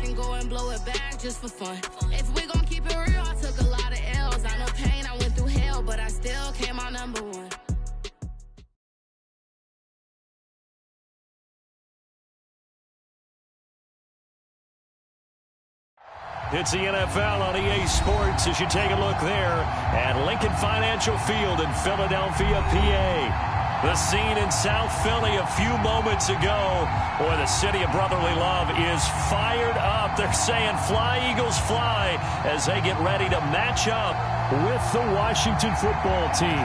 and go and blow it back just for fun. If we gon' keep it real, I took a lot of L's. I know pain, I went through hell, but I still came out number one. It's the NFL on EA Sports as you take a look there at Lincoln Financial Field in Philadelphia, PA. The scene in South Philly a few moments ago. Boy, the city of brotherly love is fired up. They're saying fly, Eagles, fly, as they get ready to match up with the Washington football team.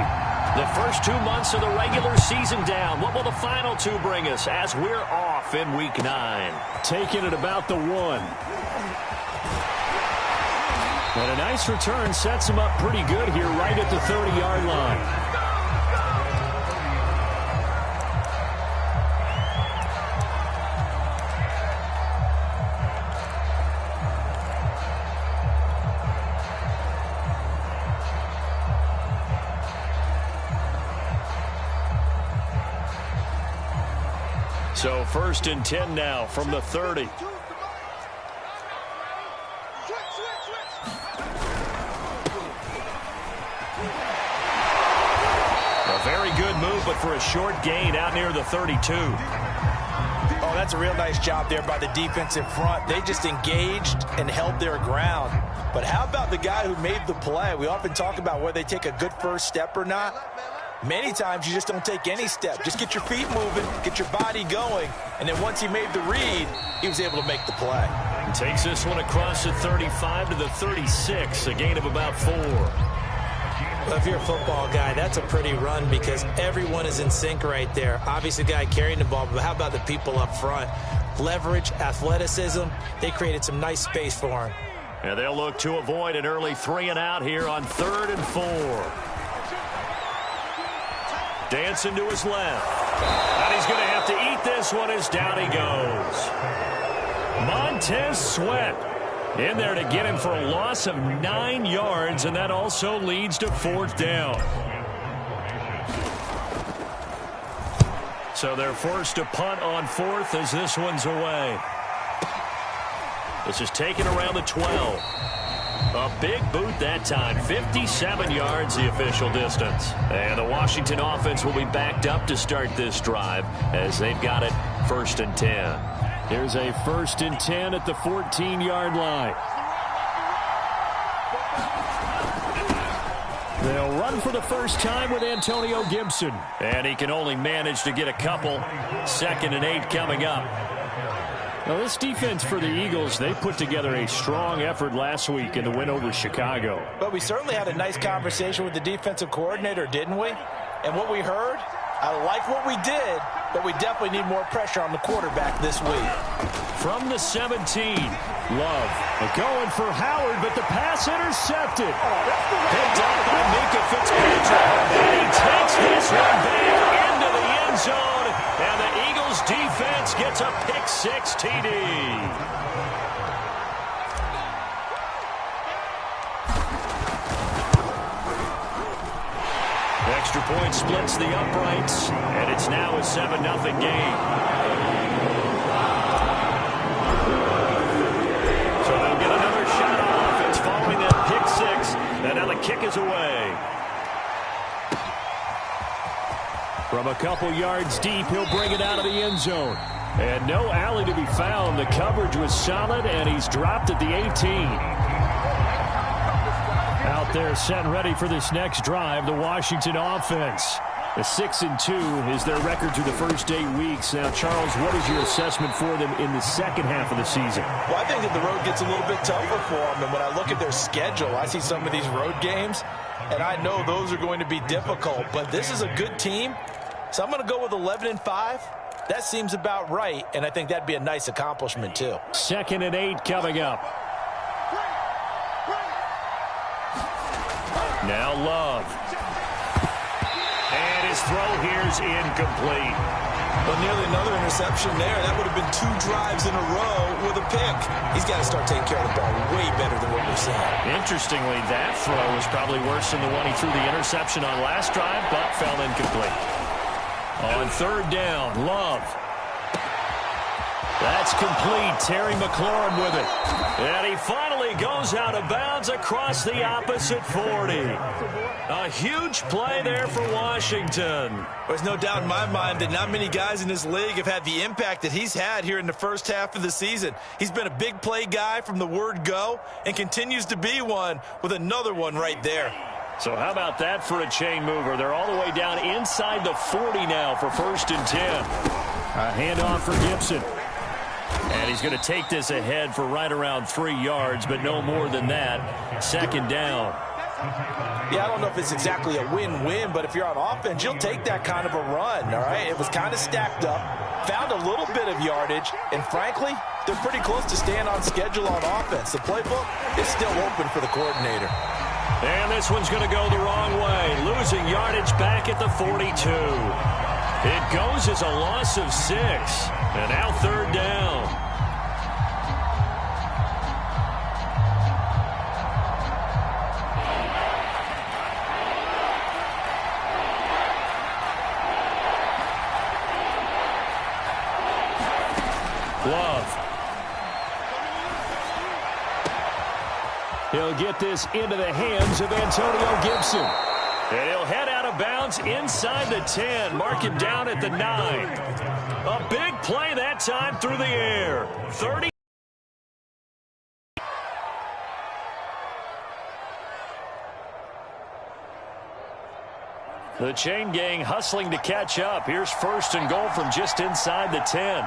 The first 2 months of the regular season down. What will the final two bring us as we're off in Week 9? Taking it about the 1. And a nice return sets him up pretty good here right at the 30-yard line. So 1st and 10 now from the 30. A very good move, but for a short gain out near the 32. Oh, that's a real nice job there by the defensive front. They just engaged and held their ground. But how about the guy who made the play? We often talk about whether they take a good first step or not. Many times you just don't take any step. Just get your feet moving, get your body going, and then once he made the read, he was able to make the play. He takes this one across the 35 to the 36, a gain of about 4. Well, if you're a football guy, that's a pretty run because everyone is in sync right there. Obviously, the guy carrying the ball, but how about the people up front? Leverage, athleticism, they created some nice space for him. And they'll look to avoid an early 3 and out here on 3rd and 4. Dancing to his left. And he's going to have to eat this one as down he goes. Montez Sweat in there to get him for a loss of 9 yards, and that also leads to 4th down. So they're forced to punt on 4th as this one's away. This is taken around the 12. A big boot that time. 57 yards the official distance. And the Washington offense will be backed up to start this drive as they've got it 1st and 10. There's a 1st and 10 at the 14-yard line. They'll run for the first time with Antonio Gibson. And he can only manage to get a couple. 2nd and 8 coming up. Now, this defense for the Eagles, they put together a strong effort last week in the win over Chicago. But we certainly had a nice conversation with the defensive coordinator, didn't we? And what we heard, I like what we did, but we definitely need more pressure on the quarterback this week. From the 17, Love going for Howard, but the pass intercepted. Picked up by Minkah Fitzpatrick. And he takes this one back into the end zone. And the Eagles defense gets a pick-6 TD. Extra point splits the uprights, and it's now a 7-0 game. So they'll get another shot on offense following that pick-6, and now the kick is away. From a couple yards deep, he'll bring it out of the end zone. And no alley to be found. The coverage was solid, and he's dropped at the 18. Out there set and ready for this next drive, the Washington offense. A 6-2 is their record through the first 8 weeks. Now, Charles, what is your assessment for them in the second half of the season? Well, I think that the road gets a little bit tougher for them. And when I look at their schedule, I see some of these road games, and I know those are going to be difficult. But this is a good team. So I'm going to go with 11-5. That seems about right, and I think that'd be a nice accomplishment, too. 2nd and 8 coming up. Now Love. And his throw here is incomplete. Well, nearly another interception there. That would have been 2 drives in a row with a pick. He's got to start taking care of the ball way better than what we're seeing. Interestingly, that throw was probably worse than the one he threw the interception on last drive, but fell incomplete. On 3rd down, Love. That's complete. Terry McLaurin with it. And he finally goes out of bounds across the opposite 40. A huge play there for Washington. There's no doubt in my mind that not many guys in this league have had the impact that he's had here in the first half of the season. He's been a big play guy from the word go and continues to be one with another one right there. So how about that for a chain mover? They're all the way down inside the 40 now for 1st and 10. A handoff for Gibson. And he's going to take this ahead for right around 3 yards, but no more than that. 2nd down. Yeah, I don't know if it's exactly a win-win, but if you're on offense, you'll take that kind of a run, all right? It was kind of stacked up, found a little bit of yardage, and frankly, they're pretty close to staying on schedule on offense. The playbook is still open for the coordinator. And this one's going to go the wrong way, losing yardage back at the 42. It goes as a loss of 6, and now 3rd down. Love. He'll get this into the hands of Antonio Gibson. And he'll head out of bounds inside the 10. Mark him down at the 9. A big play that time through the air. 30. The chain gang hustling to catch up. Here's 1st and goal from just inside the 10.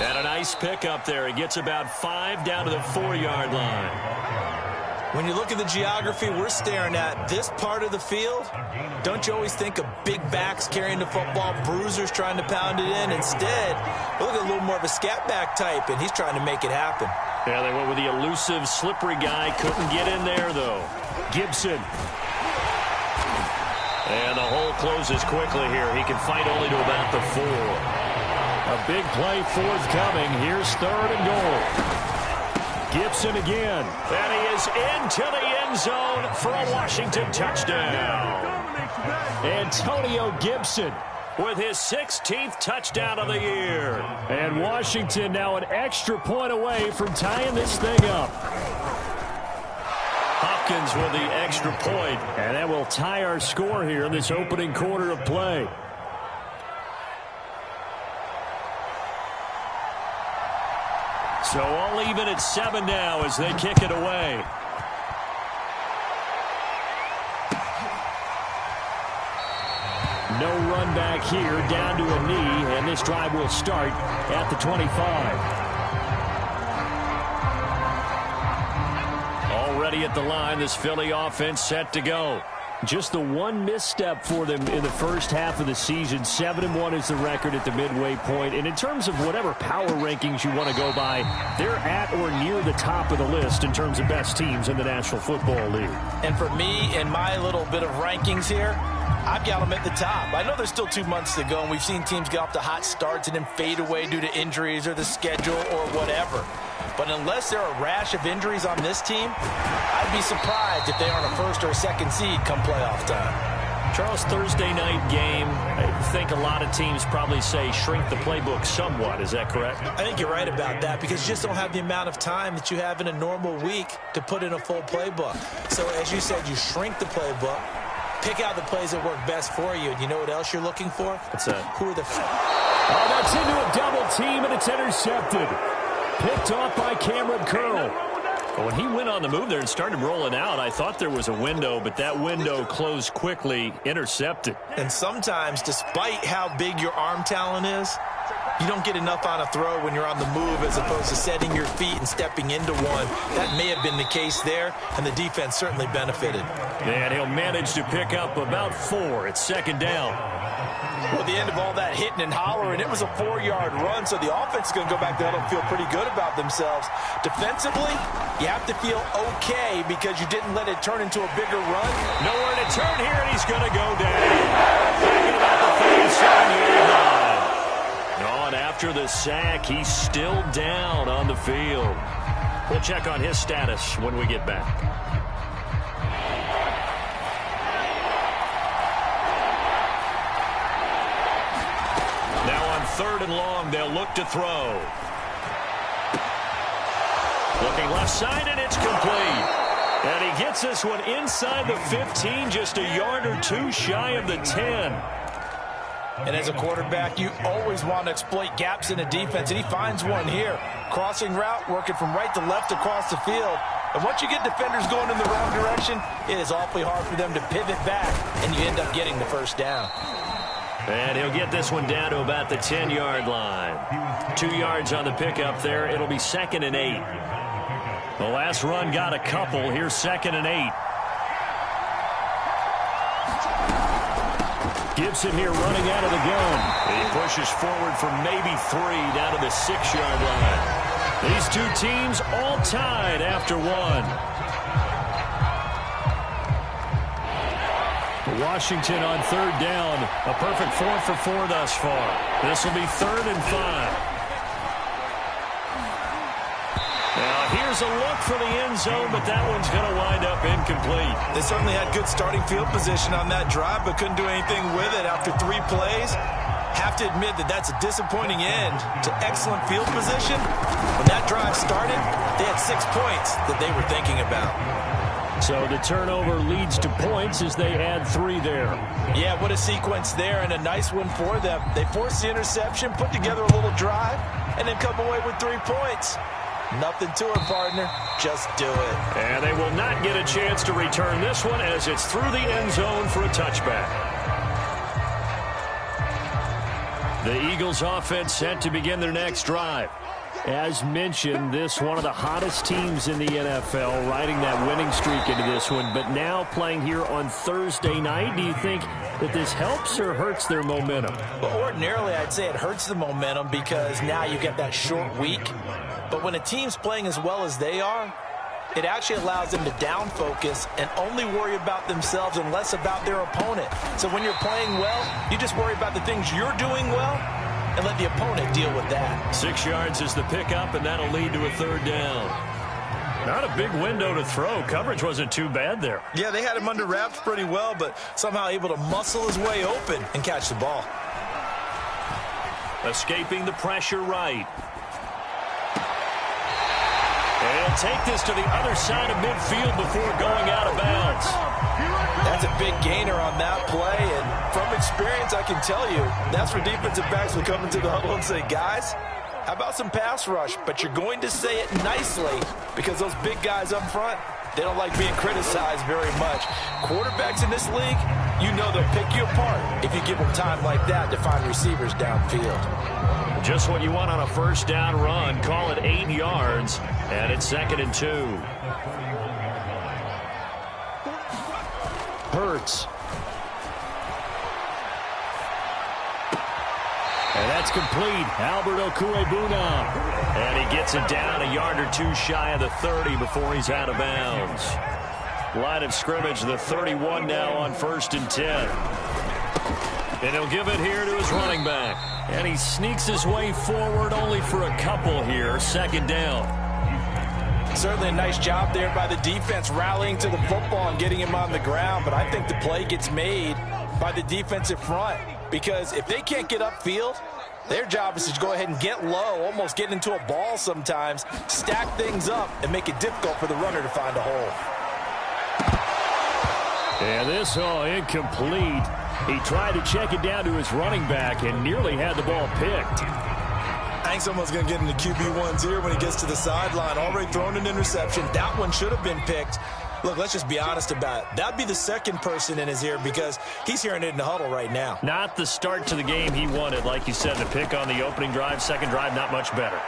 And a nice pick up there. He gets about 5 down to the 4-yard line. When you look at the geography we're staring at, this part of the field, don't you always think of big backs carrying the football, bruisers trying to pound it in? Instead, look at a little more of a scat back type, and he's trying to make it happen. Yeah, they went with the elusive, slippery guy. Couldn't get in there, though. Gibson. And the hole closes quickly here. He can fight only to about the 4. A big play forthcoming. Here's 3rd and goal. Gibson again. And he is into the end zone for a Washington touchdown. Antonio Gibson with his 16th touchdown of the year. And Washington now an extra point away from tying this thing up. Hopkins with the extra point. And that will tie our score here in this opening quarter of play. So all even at 7 now as they kick it away. No run back here, down to a knee, and this drive will start at the 25. Already at the line, this Philly offense set to go. Just the one misstep for them in the first half of the season. 7-1 is the record at the midway point. And in terms of whatever power rankings you want to go by, they're at or near the top of the list in terms of best teams in the National Football League. And for me, in my little bit of rankings here, I've got them at the top. I know there's still 2 months to go, and we've seen teams get off to hot starts and then fade away due to injuries or the schedule or whatever. But unless there are a rash of injuries on this team, I'd be surprised if they aren't a 1st or a 2nd seed come playoff time. Charles, Thursday night game, I think a lot of teams probably say shrink the playbook somewhat. Is that correct? I think you're right about that because you just don't have the amount of time that you have in a normal week to put in a full playbook. So as you said, you shrink the playbook, pick out the plays that work best for you. And you know what else you're looking for? What's that? Who are the... Oh, that's into a double team, and it's intercepted. Picked off by Cameron Curl. Well, when he went on the move there and started rolling out, I thought there was a window, but that window closed quickly, intercepted. And sometimes, despite how big your arm talent is, you don't get enough on a throw when you're on the move as opposed to setting your feet and stepping into one. That may have been the case there, and the defense certainly benefited. And he'll manage to pick up about 4 at 2nd down. Well, at the end of all that hitting and hollering, it was a 4-yard run, so the offense is going to go back there and feel pretty good about themselves. Defensively, you have to feel okay because you didn't let it turn into a bigger run. Nowhere to turn here, and he's going to go down. Taking about the 37-yard line. And after the sack, he's still down on the field. We'll check on his status when we get back. 3rd and long. They'll look to throw. Looking left side, and it's complete. And he gets this one inside the 15, just a yard or two shy of the 10. And as a quarterback, you always want to exploit gaps in the defense, and he finds one here. Crossing route, working from right to left across the field. And once you get defenders going in the wrong direction, it is awfully hard for them to pivot back, and you end up getting the first down. And he'll get this one down to about the 10-yard line. 2 yards on the pickup there. It'll be 2nd and 8. The last run got a couple. Here's 2nd and 8. Gibson here running out of the gun. He pushes forward for maybe 3 down to the 6-yard line. These two teams all tied after 1. Washington on 3rd down. A perfect 4 for 4 thus far. This will be 3rd and 5. Now here's a look for the end zone, but that one's going to wind up incomplete. They certainly had good starting field position on that drive, but couldn't do anything with it after 3 plays. Have to admit that that's a disappointing end to excellent field position. When that drive started, they had 6 points that they were thinking about. So the turnover leads to points as they add 3 there. Yeah, what a sequence there, and a nice one for them. They forced the interception, put together a little drive, and then come away with 3 points. Nothing to it, partner. Just do it. And they will not get a chance to return this one as it's through the end zone for a touchback. The Eagles offense set to begin their next drive. As mentioned, this one of the hottest teams in the NFL, riding that winning streak into this one, but now playing here on Thursday night. Do you think that this helps or hurts their momentum? Well, ordinarily, I'd say it hurts the momentum because now you get that short week. But when a team's playing as well as they are, it actually allows them to down focus and only worry about themselves and less about their opponent. So when you're playing well, you just worry about the things you're doing well and let the opponent deal with that. 6 yards is the pickup, and that'll lead to a 3rd down. Not a big window to throw. Coverage wasn't too bad there. Yeah, they had him under wraps pretty well, but somehow able to muscle his way open and catch the ball. Escaping the pressure right. And he'll take this to the other side of midfield before going out of bounds. That's a big gainer on that play, and from experience, I can tell you, that's where defensive backs will come into the huddle and say, guys, how about some pass rush? But you're going to say it nicely because those big guys up front, they don't like being criticized very much. Quarterbacks in this league, you know they'll pick you apart if you give them time like that to find receivers downfield. Just what you want on a 1st down run. Call it 8 yards, and it's 2nd and 2. Hurts. And that's complete. Albert Okwuegbunam. And he gets it down a yard or 2 shy of the 30 before he's out of bounds. Line of scrimmage, the 31 now on 1st and 10. And he'll give it here to his running back. And he sneaks his way forward only for a couple here. 2nd down. Certainly a nice job there by the defense rallying to the football and getting him on the ground. But I think the play gets made by the defensive front. Because if they can't get upfield, their job is to go ahead and get low, almost get into a ball sometimes, stack things up, and make it difficult for the runner to find a hole. And this incomplete. He tried to check it down to his running back and nearly had the ball picked. I think someone's going to get into QB1s here when he gets to the sideline. Already thrown an interception. That one should have been picked. Look, let's just be honest about it. That'd be the second person in his ear because he's hearing it in the huddle right now. Not the start to the game he wanted. Like you said, the pick on the opening drive, 2nd drive, not much better.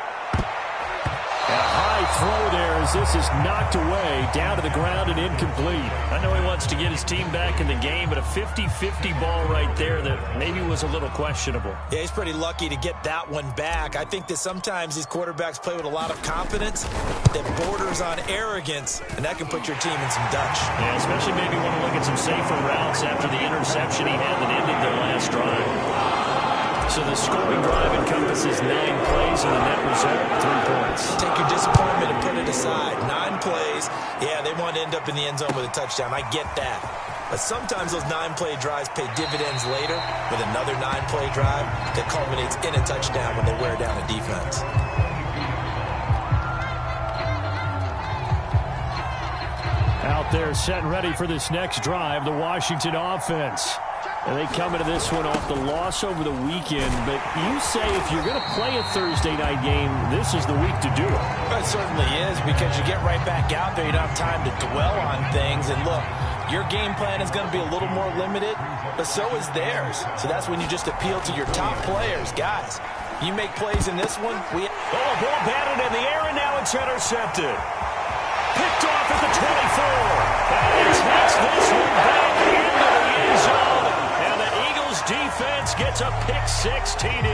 A high throw there as this is knocked away, down to the ground and incomplete. I know he wants to get his team back in the game, but a 50-50 ball right there that maybe was a little questionable. Yeah, he's pretty lucky to get that one back. I think that sometimes these quarterbacks play with a lot of confidence that borders on arrogance, and that can put your team in some Dutch. Yeah, especially maybe want to look at some safer routes after the interception he had that ended their last drive. So the scoring drive encompasses 9 plays and the net result, 3 points. Take your disappointment and put it aside. 9 plays. Yeah, they want to end up in the end zone with a touchdown. I get that. But sometimes those 9-play drives pay dividends later with another 9-play drive that culminates in a touchdown when they wear down a defense. Out there set and ready for this next drive, the Washington offense. And they come into this one off the loss over the weekend. But you say if you're going to play a Thursday night game, this is the week to do it. It certainly is, because you get right back out there. You don't have time to dwell on things. And look, your game plan is going to be a little more limited, but so is theirs. So that's when you just appeal to your top players. Guys, you make plays in this one. Ball batted in the air, and now it's intercepted. Picked off at the 24. And takes this one back into the end zone. And the Eagles defense gets a pick-6 TD.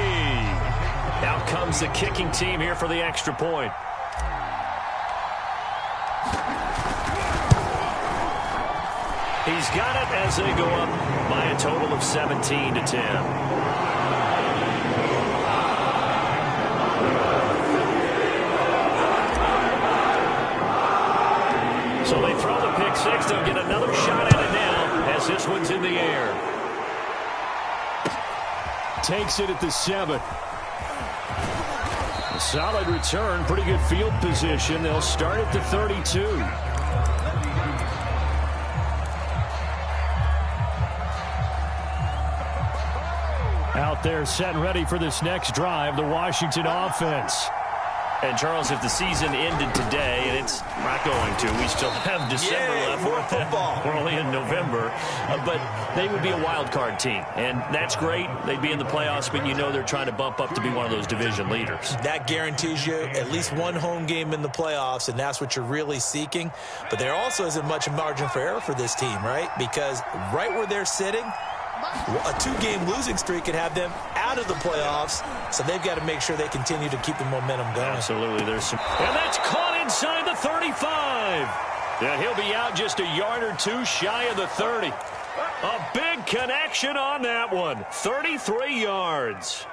Out comes the kicking team here for the extra point. He's got it as they go up by a total of 17-10. So they throw the pick-6. They'll get another shot at it now as this one's in the air. Takes it at the 7. A solid return. Pretty good field position. They'll start at the 32. Out there set and ready for this next drive, the Washington offense. And, Charles, if the season ended today, and it's not going to, we still have December left. More football. We're only in November. But they would be a wild card team. And that's great. They'd be in the playoffs, but you know they're trying to bump up to be one of those division leaders. That guarantees you at least one home game in the playoffs, and that's what you're really seeking. But there also isn't much margin for error for this team, right? Because right where they're sitting, a 2-game losing streak could have them out of the playoffs, so they've got to make sure they continue to keep the momentum going. Absolutely. There's some, and that's caught inside the 35. And he'll be out just a yard or two shy of the 30. A big connection on that one. 33 yards.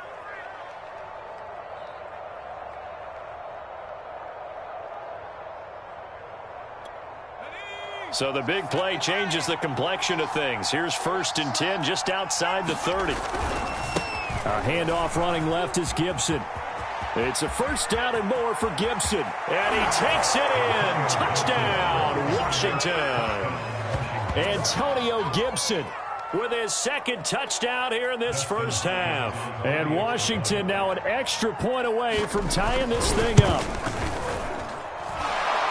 So the big play changes the complexion of things. Here's 1st and 10 just outside the 30. A handoff running left is Gibson. It's a first down and more for Gibson. And he takes it in. Touchdown, Washington. Antonio Gibson with his 2nd touchdown here in this first half. And Washington now an extra point away from tying this thing up.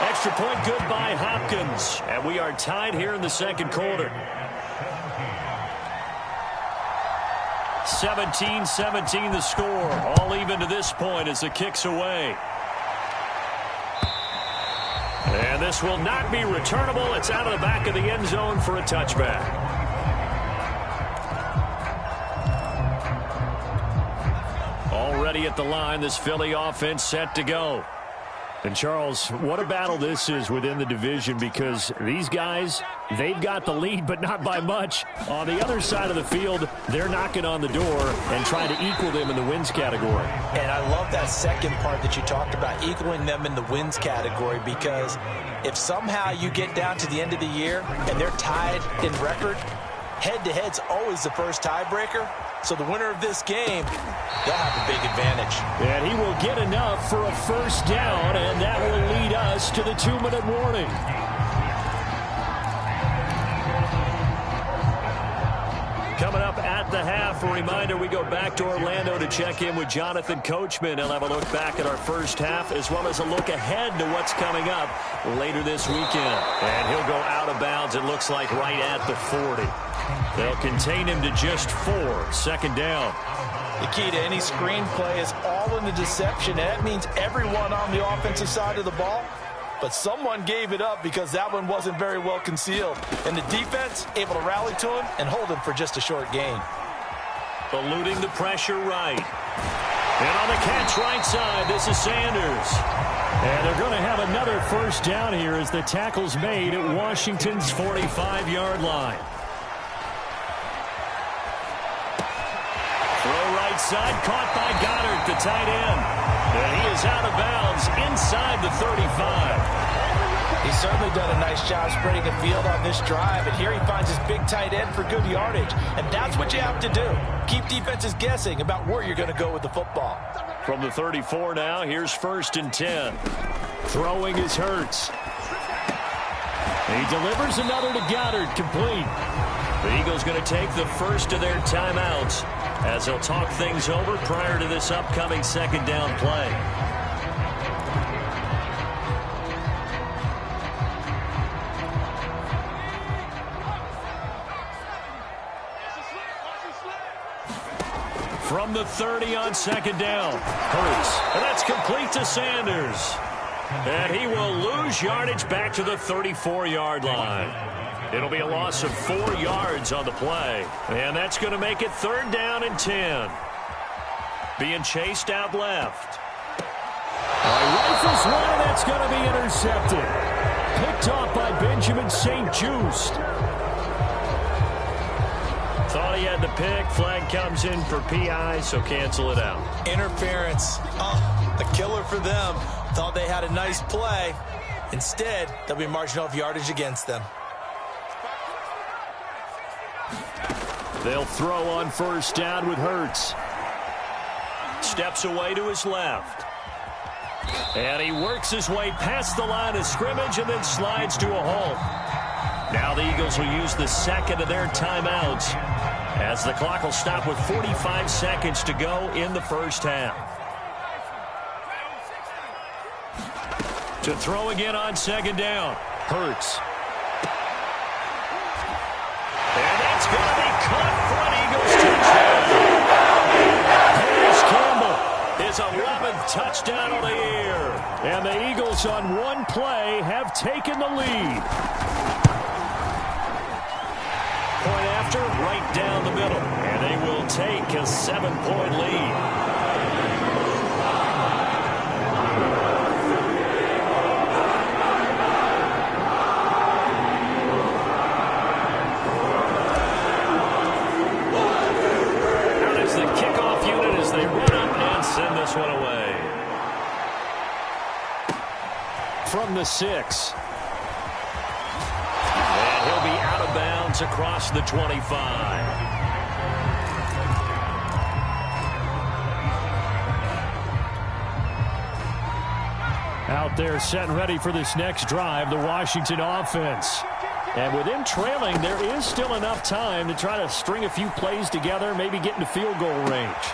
Extra point good by Hopkins. And we are tied here in the 2nd quarter. 17-17 the score. All even to this point as the kick's away. And this will not be returnable. It's out of the back of the end zone for a touchback. Already at the line, this Philly offense set to go. And, Charles, what a battle this is within the division, because these guys, they've got the lead, but not by much. On the other side of the field, they're knocking on the door and trying to equal them in the wins category. And I love that second part that you talked about, equaling them in the wins category, because if somehow you get down to the end of the year and they're tied in record, head-to-head's always the first tiebreaker. So the winner of this game, they'll have a big advantage. And he will get enough for a first down, and that will lead us to the 2-minute warning. Coming up at the half, a reminder, we go back to Orlando to check in with Jonathan Coachman. He'll have a look back at our first half, as well as a look ahead to what's coming up later this weekend. And he'll go out of bounds, it looks like, right at the 40. They'll contain him to just 4, 2nd down. The key to any screen play is all in the deception. And that means everyone on the offensive side of the ball. But someone gave it up because that one wasn't very well concealed. And the defense able to rally to him and hold him for just a short gain. Eluding the pressure right. And on the catch right side, this is Sanders. And they're going to have another first down here as the tackle's made at Washington's 45-yard line. Throw right side, caught by Goddard, the tight end. And he is out of bounds inside the 35. He's certainly done a nice job spreading the field on this drive, and here he finds his big tight end for good yardage. And that's what you have to do. Keep defenses guessing about where you're going to go with the football. From the 34 now, here's 1st and 10. Throwing is Hurts. He delivers another to Goddard, complete. The Eagles going to take the first of their timeouts as they'll talk things over prior to this upcoming 2nd down play. From the 30 on 2nd down. Hurts. And that's complete to Sanders. And he will lose yardage back to the 34-yard line. It'll be a loss of 4 yards on the play. And that's going to make it 3rd down and 10. Being chased out left. Rifles one, and that's going to be intercepted. Picked off by Benjamin St-Juste. Thought he had the pick. Flag comes in for PI, so cancel it out. Interference. Oh, a killer for them. Thought they had a nice play. Instead, they'll be marching off yardage against them. They'll throw on 1st down with Hurts. Steps away to his left. And he works his way past the line of scrimmage and then slides to a halt. Now the Eagles will use the 2nd of their timeouts as the clock will stop with 45 seconds to go in the 1st half. To throw again on 2nd down. Hurts. And that's going to be caught for an Eagles touchdown. Paris Campbell, his 11th touchdown of the year. And the Eagles on one play have taken the lead. Point after, right down the middle. And they will take a 7-point lead. Send this one away. From the 6. And he'll be out of bounds across the 25. Out there set and ready for this next drive, the Washington offense. And with them trailing, there is still enough time to try to string a few plays together, maybe get into field goal range.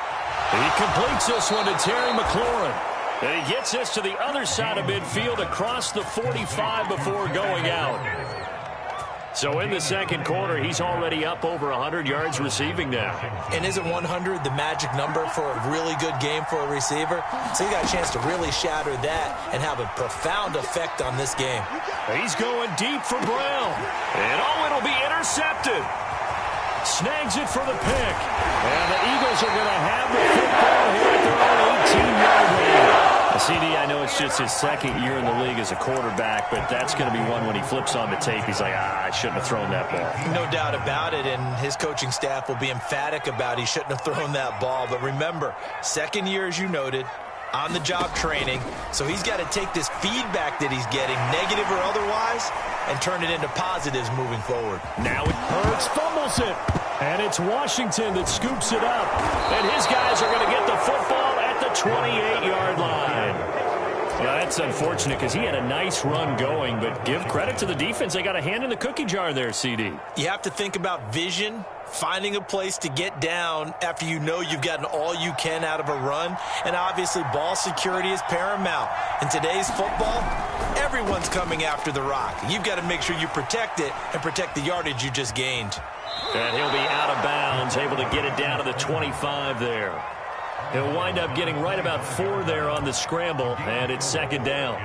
He completes this one to Terry McLaurin. And he gets this to the other side of midfield across the 45 before going out. So in the 2nd quarter, he's already up over 100 yards receiving now. And isn't 100 the magic number for a really good game for a receiver? So he got a chance to really shatter that and have a profound effect on this game. He's going deep for Brown. And it'll be intercepted. Snags it for the pick. And the Eagles are going to have the football here at their own 18-yard line. CD, I know it's just his 2nd year in the league as a quarterback, but that's going to be one when he flips on the tape. He's like, I shouldn't have thrown that ball. No doubt about it, and his coaching staff will be emphatic about he shouldn't have thrown that ball. But remember, 2nd year, as you noted, on-the-job training, so he's got to take this feedback that he's getting, negative or otherwise, and turn it into positives moving forward. Now it Hurts fumbles it, and it's Washington that scoops it up. And his guys are going to get the football at the 28-yard line. Yeah, that's unfortunate because he had a nice run going, but give credit to the defense. They got a hand in the cookie jar there, CD. You have to think about vision, finding a place to get down after you know you've gotten all you can out of a run. And obviously ball security is paramount. In today's football, everyone's coming after the rock. You've got to make sure you protect it and protect the yardage you just gained. And he'll be out of bounds, able to get it down to the 25 there. He'll wind up getting right about 4 there on the scramble, and it's 2nd down.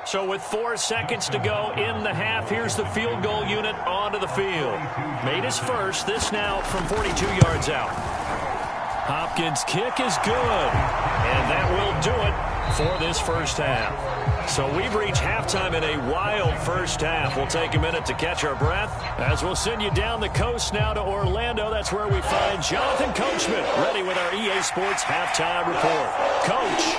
So with 4 seconds to go in the half, here's the field goal unit onto the field. Made his first, this now from 42 yards out. Hopkins' kick is good. And that will do it. for this first half. So we've reached halftime in a wild first half. We'll take a minute to catch our breath as we'll send you down the coast now to Orlando. That's where we find Jonathan Coachman ready with our EA Sports halftime report. Coach.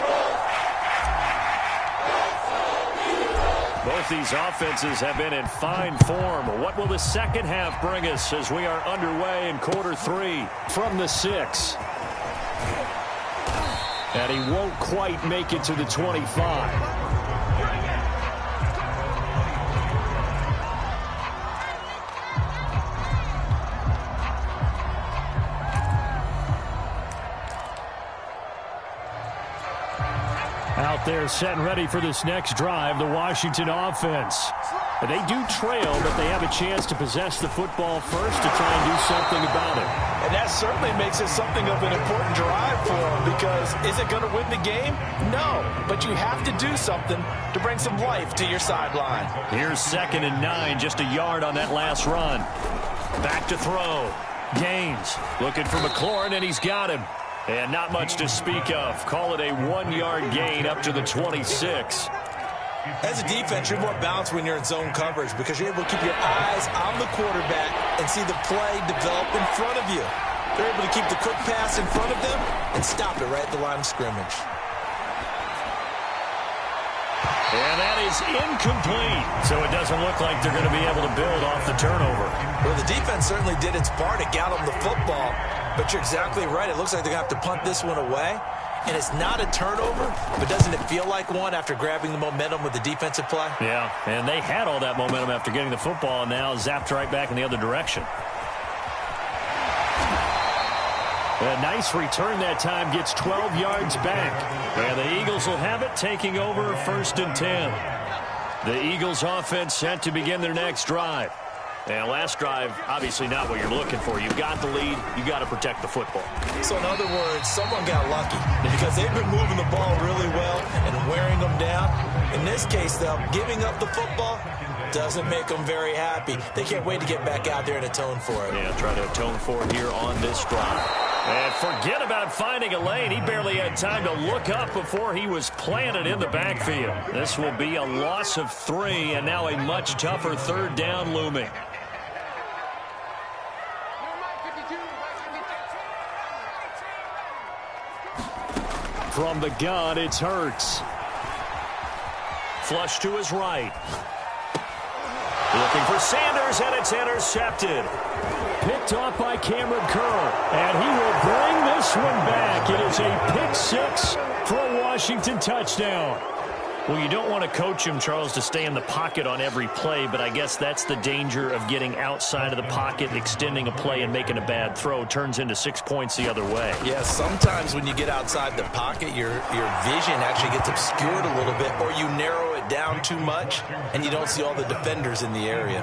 Both these offenses have been in fine form. What will the second half bring us as we are underway in quarter 3 from the 6? And he won't quite make it to the 25. Out there set and ready for this next drive, the Washington offense. They do trail, but they have a chance to possess the football first to try and do something about it. And that certainly makes it something of an important drive for them, because is it going to win the game? No, but you have to do something to bring some life to your sideline. Here's 2nd and 9, just a yard on that last run. Back to throw. Gaines looking for McLaurin, and he's got him. And not much to speak of. Call it a 1-yard gain up to the 26. As a defense, you're more balanced when you're in zone coverage because you're able to keep your eyes on the quarterback and see the play develop in front of you. They're able to keep the quick pass in front of them and stop it right at the line of scrimmage. And that is incomplete. So it doesn't look like they're going to be able to build off the turnover. Well, the defense certainly did its part to get them the football. But you're exactly right. It looks like they're going to have to punt this one away. And it's not a turnover, but doesn't it feel like one after grabbing the momentum with the defensive play? Yeah, and they had all that momentum after getting the football, and now zapped right back in the other direction. A nice return that time, gets 12 yards back. And the Eagles will have it, taking over 1st and 10. The Eagles offense set to begin their next drive. And last drive, obviously not what you're looking for. You've got the lead. You've got to protect the football. So in other words, someone got lucky because they've been moving the ball really well and wearing them down. In this case, though, giving up the football doesn't make them very happy. They can't wait to get back out there and atone for it. Yeah, try to atone for it here on this drive. And forget about finding a lane. He barely had time to look up before he was planted in the backfield. This will be a loss of 3, and now a much tougher 3rd down looming. From the gun, it's Hurts. Flush to his right. Looking for Sanders, and it's intercepted. Picked off by Cameron Curl, and he will bring this one back. It is a pick 6 for a Washington touchdown. Well, you don't want to coach him, Charles, to stay in the pocket on every play, but I guess that's the danger of getting outside of the pocket, extending a play, and making a bad throw. Turns into 6 points the other way. Yeah, sometimes when you get outside the pocket, your vision actually gets obscured a little bit, or you narrow it down too much, and you don't see all the defenders in the area.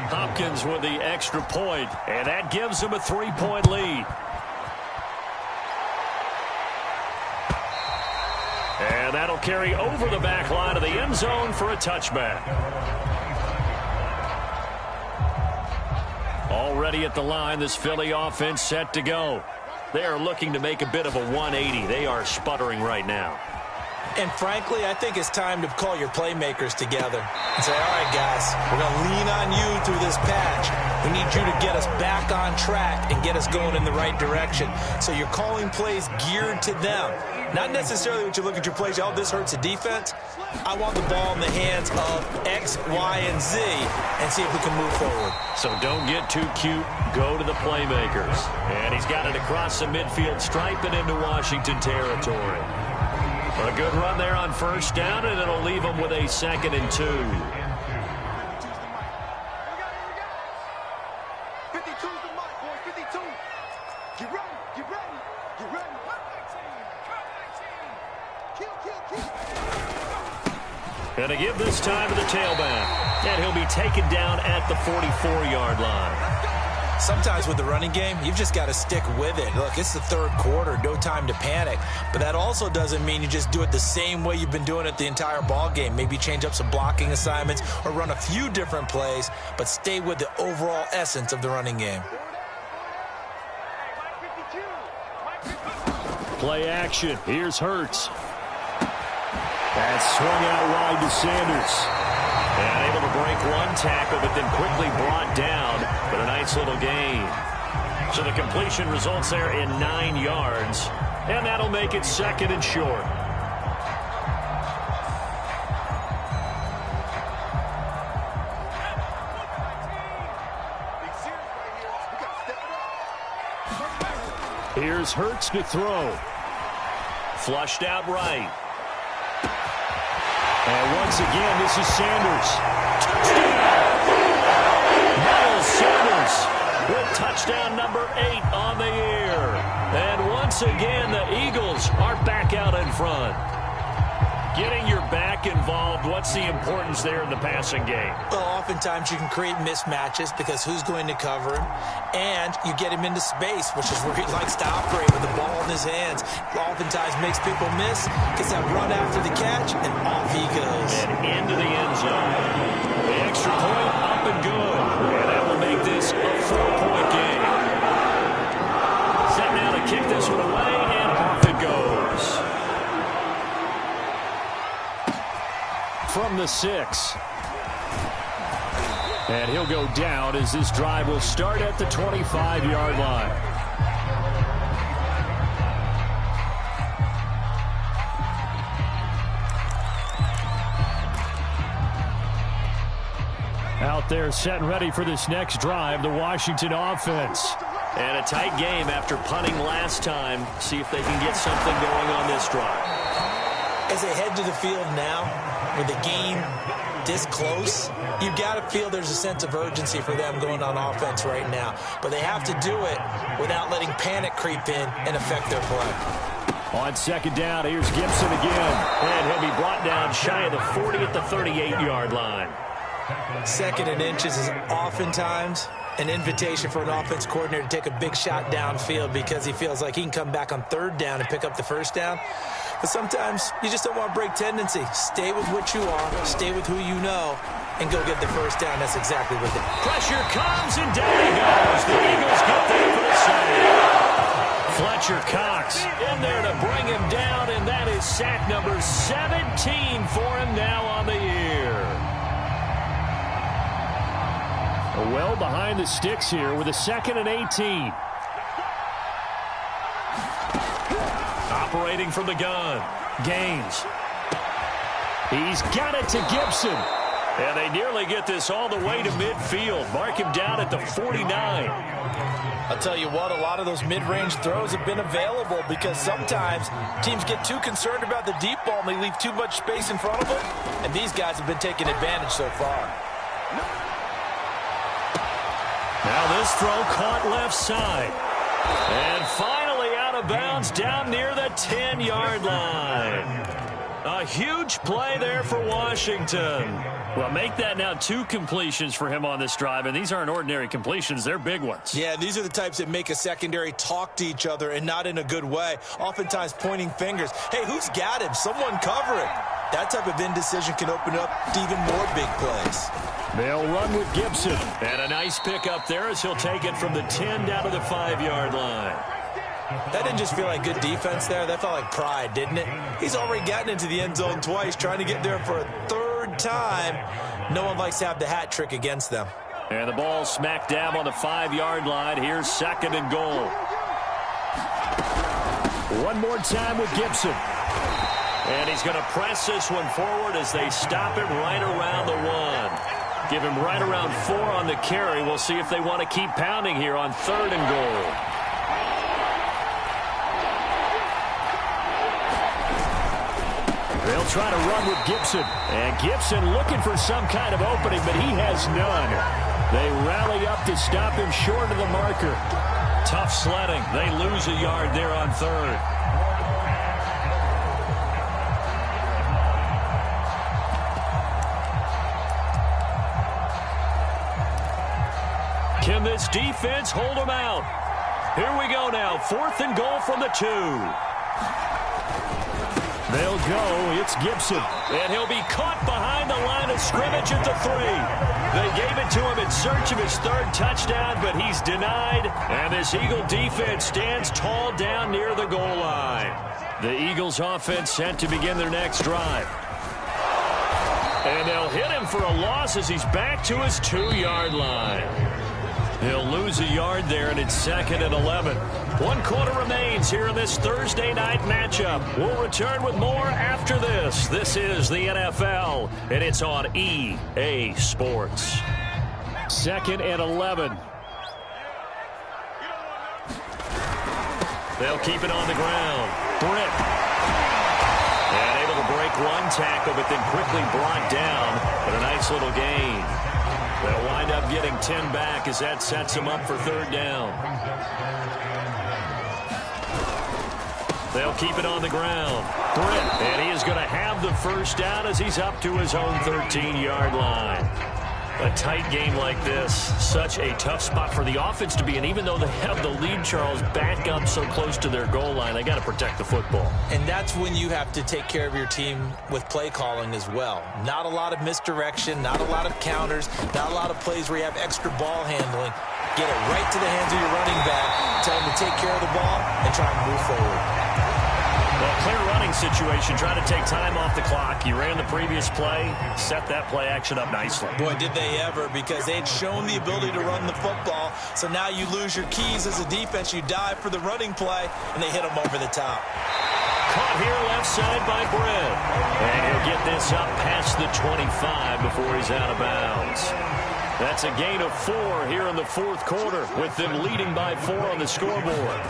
Hopkins with the extra point, and that gives him a 3-point lead. And that'll carry over the back line of the end zone for a touchback. Already at the line, this Philly offense set to go. They are looking to make a bit of a 180. They are sputtering right now. And frankly, I think it's time to call your playmakers together and say, all right, guys, we're going to lean on you through this patch. We need you to get us back on track and get us going in the right direction. So you're calling plays geared to them. Not necessarily when you look at your plays, oh, this hurts the defense. I want the ball in the hands of X, Y, and Z and see if we can move forward. So don't get too cute. Go to the playmakers. And he's got it across the midfield stripe and into Washington territory. A good run there on 1st down, and it'll leave them with a 2nd and 2. 52's the mark, boys. 52. Get ready. Get ready. Get ready. And to give this time to the tailback. And he'll be taken down at the 44-yard line. Sometimes with the running game, you've just got to stick with it. Look, it's the 3rd quarter, no time to panic. But that also doesn't mean you just do it the same way you've been doing it the entire ball game. Maybe change up some blocking assignments or run a few different plays, but stay with the overall essence of the running game. Play action. Here's Hurts. That's swung out wide to Sanders. And able to break one tackle, but then quickly brought down. But a nice little gain. So the completion results there in 9 yards. And that'll make it 2nd and short. Here's Hurts to throw. Flushed out right. And once again, this is Sanders. Miles Sanders with touchdown number 8 on the year. And once again, the Eagles are back out in front. Getting your back involved, what's the importance there in the passing game? Well, oftentimes you can create mismatches because who's going to cover him, and you get him into space, which is where he likes to operate with the ball in his hands. Oftentimes makes people miss, gets that run after the catch, and off he goes. And into the end zone. The extra point up and good. And that will make this a 4-point game. Set now to kick this one away, and off it goes. From the 6. And he'll go down as this drive will start at the 25-yard line. Out there set and ready for this next drive, the Washington offense. And a tight game after punting last time. See if they can get something going on this drive. As they head to the field now, with the game this close, you've got to feel there's a sense of urgency for them going on offense right now. But they have to do it without letting panic creep in and affect their play. On 2nd down, here's Gibson again. And he'll be brought down shy of the 40 at the 38-yard line. 2nd and inches is oftentimes an invitation for an offense coordinator to take a big shot downfield because he feels like he can come back on 3rd down and pick up the 1st down. But sometimes you just don't want to break tendency. Stay with what you are, stay with who you know, and go get the 1st down. That's exactly what they do. Pressure comes, and down he goes. The Eagles get there for the sack. Fletcher Cox in there to bring him down, and that is sack number 17 for him now on the year. Well behind the sticks here with a 2nd and 18. Operating from the gun. Gaines. He's got it to Gibson. And they nearly get this all the way to midfield. Mark him down at the 49. I'll tell you what, a lot of those mid-range throws have been available because sometimes teams get too concerned about the deep ball and they leave too much space in front of them. And these guys have been taking advantage so far. Now this throw caught left side. And finally out of bounds down near the 10-yard line. A huge play there for Washington. Well, make that now 2 completions for him on this drive, and these aren't ordinary completions. They're big ones. Yeah, these are the types that make a secondary talk to each other and not in a good way, oftentimes pointing fingers. Hey, who's got him? Someone cover it. That type of indecision can open up to even more big plays. They'll run with Gibson. And a nice pick up there as he'll take it from the 10 down to the 5-yard line. That didn't just feel like good defense there. That felt like pride, didn't it? He's already gotten into the end zone twice, trying to get there for a 3rd time. No one likes to have the hat trick against them. And the ball smack dab on the 5-yard line. Here's 2nd and goal. One more time with Gibson. And he's going to press this one forward as they stop him right around the 1. Give him right around 4 on the carry. We'll see if they want to keep pounding here on 3rd and goal. They'll try to run with Gibson. And Gibson looking for some kind of opening, but he has none. They rally up to stop him short of the marker. Tough sledding. They lose a yard there on 3rd. Can this defense hold them out? Here we go now. 4th and goal from the 2. They'll go. It's Gibson. And he'll be caught behind the line of scrimmage at the 3. They gave it to him in search of his 3rd touchdown, but he's denied. And this Eagle defense stands tall down near the goal line. The Eagles offense set to begin their next drive. And they'll hit him for a loss as he's back to his 2-yard line. He'll lose a yard there, and it's 2nd and 11. 1 quarter remains here in this Thursday night matchup. We'll return with more after this. This is the NFL, and it's on EA Sports. 2nd and 11. They'll keep it on the ground. Britt. And able to break one tackle, but then quickly brought down. But a nice little gain. They'll wind up getting 10 back as that sets them up for 3rd down. They'll keep it on the ground. Britt. And he is going to have the first down as he's up to his own 13-yard line. A tight game like this, such a tough spot for the offense to be in. Even though they have the lead, Charles, back up so close to their goal line, they got to protect the football. And that's when you have to take care of your team with play calling as well. Not a lot of misdirection, not a lot of counters, not a lot of plays where you have extra ball handling. Get it right to the hands of your running back, tell him to take care of the ball, and try and move forward. Well, clear running situation, trying to take time off the clock. You ran the previous play, set that play action up nicely. Boy, did they ever, because they had shown the ability to run the football. So now you lose your keys as a defense. You dive for the running play, and they hit them over the top. Caught here left side by Britt. And he'll get this up past the 25 before he's out of bounds. That's a gain of 4 here in the 4th quarter, with them leading by 4 on the scoreboard.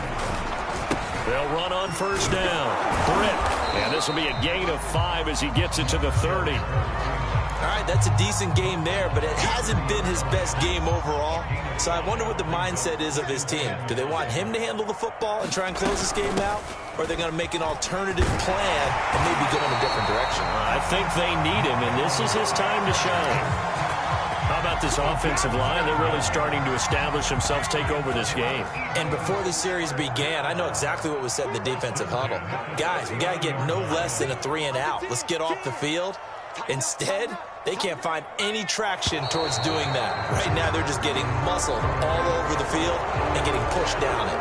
They'll run on 1st down. Britt. And this will be a gain of 5 as he gets it to the 30. All right, that's a decent game there, but it hasn't been his best game overall. So I wonder what the mindset is of his team. Do they want him to handle the football and try and close this game out? Or are they going to make an alternative plan and maybe go in a different direction? I think they need him, and this is his time to shine. How about this offensive line? They're really starting to establish themselves, take over this game. And before the series began, I know exactly what was said in the defensive huddle. Guys, we got to get no less than a 3-and-out. Let's get off the field. Instead, they can't find any traction towards doing that. Right now, they're just getting muscled all over the field and getting pushed down it.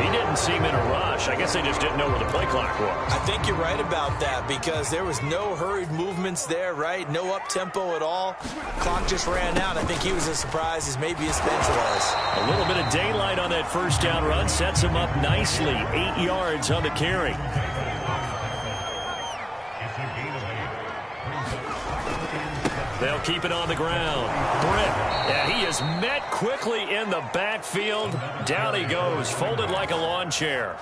He didn't seem in a rush. I guess they just didn't know where the play clock was. I think you're right about that, because there was no hurried movements there, right? No up-tempo at all. Clock just ran out. I think he was as surprised as maybe his bench was. A little bit of daylight on that 1st down run sets him up nicely. 8 yards on the carry. They'll keep it on the ground. Britt. And he is met quickly in the backfield. Down he goes, folded like a lawn chair.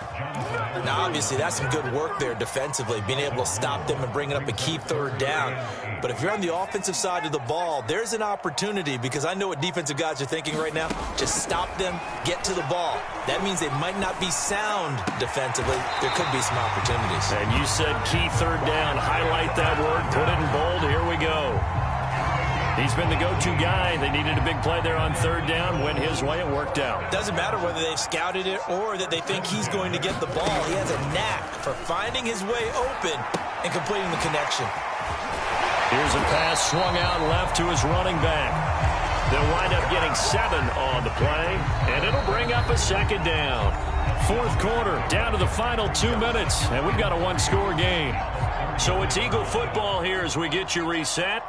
Now, obviously, that's some good work there defensively, being able to stop them and bringing up a key 3rd down. But if you're on the offensive side of the ball, there's an opportunity, because I know what defensive guys are thinking right now. Just stop them, get to the ball. That means they might not be sound defensively. There could be some opportunities. And you said key 3rd down. Highlight that word, put it in bold. Here we go. He's been the go-to guy. They needed a big play there on 3rd down. Went his way. It worked out. Doesn't matter whether they've scouted it or that they think he's going to get the ball. He has a knack for finding his way open and completing the connection. Here's a pass swung out left to his running back. They'll wind up getting 7 on the play, and it'll bring up a 2nd down. 4th quarter, down to the final 2 minutes, and we've got a 1-score game. So it's Eagle football here as we get you reset.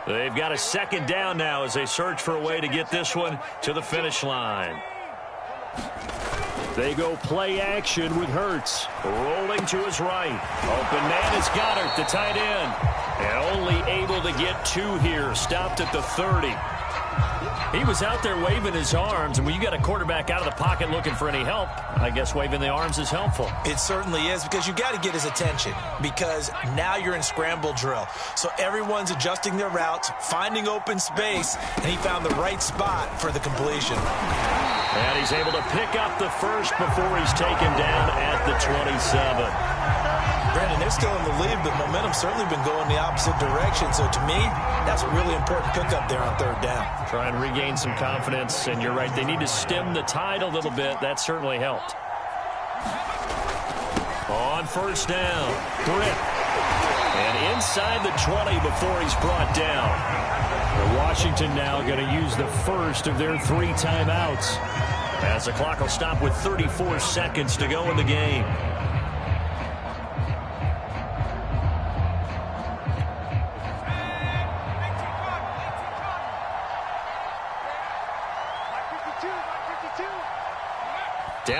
They've got a 2nd down now as they search for a way to get this one to the finish line. They go play action with Hurts. Rolling to his right. Open man is Goddard, the tight end. And only able to get 2 here. Stopped at the 30. He was out there waving his arms, and when you got a quarterback out of the pocket looking for any help, I guess waving the arms is helpful. It certainly is, because you got to get his attention, because now you're in scramble drill. So everyone's adjusting their routes, finding open space, and he found the right spot for the completion. And he's able to pick up the first before he's taken down at the 27. Brandon, they're still in the lead, but momentum's certainly been going the opposite direction. So to me, that's a really important pickup there on 3rd down. Try and regain some confidence, and you're right. They need to stem the tide a little bit. That certainly helped. On 1st down, Britt. And inside the 20 before he's brought down. Washington now going to use the first of their 3 timeouts, as the clock will stop with 34 seconds to go in the game.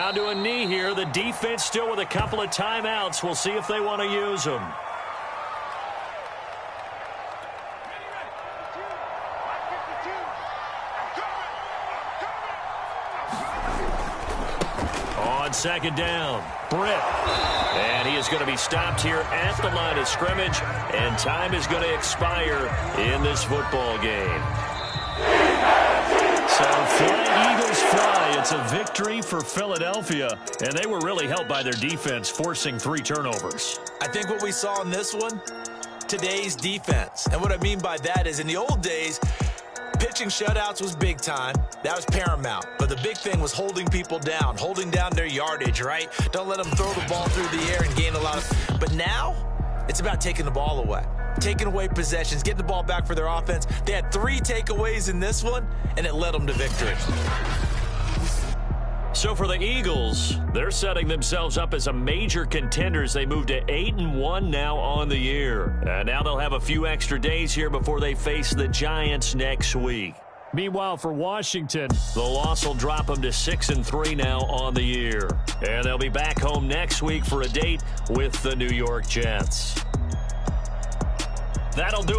Down to a knee here. The defense still with a couple of timeouts. We'll see if they want to use them. On second down, Britt. And he is going to be stopped here at the line of scrimmage, and time is going to expire in this football game. So fly, Eagles fly. It's a victory for Philadelphia, and they were really helped by their defense, forcing 3 turnovers. I think what we saw in this one, today's defense. And what I mean by that is in the old days, pitching shutouts was big time. That was paramount. But the big thing was holding people down, holding down their yardage, right? Don't let them throw the ball through the air and gain a lot of... But now, it's about taking the ball away. Taking away possessions, getting the ball back for their offense. They had 3 takeaways in this one, and it led them to victory. So for the Eagles, they're setting themselves up as a major contenders. They move to 8-1 now on the year. And now they'll have a few extra days here before they face the Giants next week. Meanwhile, for Washington, the loss will drop them to 6-3 now on the year. And they'll be back home next week for a date with the New York Jets. That'll do it.